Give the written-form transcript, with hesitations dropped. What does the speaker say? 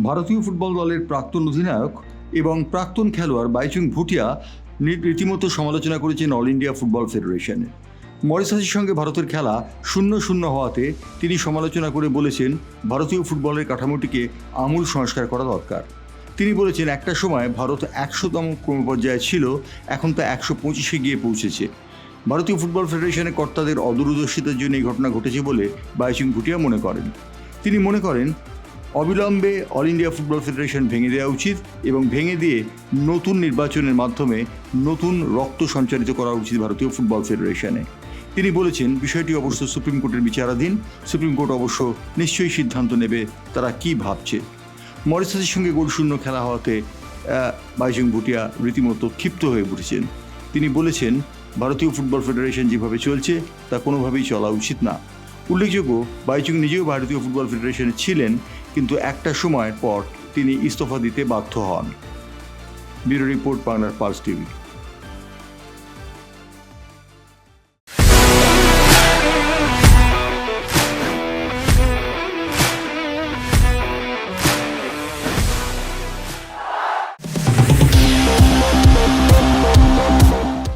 ভারতীয় ফুটবল দলের প্রাক্তন অধিনায়ক এবং প্রাক্তন খেলোয়াড় বাইচুং ভুটিয়া রীতিমতো সমালোচনা করেছেন অল ইন্ডিয়া ফুটবল ফেডারেশনে। মরিশাসের সঙ্গে ভারতের খেলা 0-0 হওয়াতে তিনি সমালোচনা করে বলেছেন ভারতীয় ফুটবলের কাঠামোটিকে আমূল সংস্কার করা দরকার। তিনি বলেছেন একটা সময় ভারত 100তম ক্রমপর্যায়ে ছিল, এখন তা 125-এ গিয়ে পৌঁছেছে। ভারতীয় ফুটবল ফেডারেশনের কর্তাদের অদূরদর্শিতার জন্য এই ঘটনা ঘটেছে বলে বাইচুং ভুটিয়া মনে করেন। তিনি মনে করেন অবিলম্বে অল ইন্ডিয়া ফুটবল ফেডারেশন ভেঙে দেওয়া উচিত এবং ভেঙে দিয়ে নতুন নির্বাচনের মাধ্যমে নতুন রক্ত সঞ্চারিত করা উচিত ভারতীয় ফুটবল ফেডারেশনে। তিনি বলেছেন বিষয়টি অবশ্য সুপ্রিম কোর্টের বিচারাধীন, সুপ্রিম কোর্ট অবশ্য নিশ্চয়ই সিদ্ধান্ত নেবে তারা কি ভাবছে। মরিশাসের সঙ্গে গোলশূন্য খেলা হওয়াতে বাইচুং ভুটিয়া রীতিমতো ক্ষিপ্ত হয়ে উঠেছেন। তিনি বলেছেন ভারতীয় ফুটবল ফেডারেশন যেভাবে চলছে তা কোনোভাবেই চলা উচিত না। উল্লেখযোগ্য, বাইচুং নিজেও ভারতীয় ফুটবল ফেডারেশনে ছিলেন, কিন্তু একটা সময়ের পর তিনি ইস্তফা দিতে বাধ্য হন। ব্যুরো রিপোর্ট, বাংলার পালস টিভি।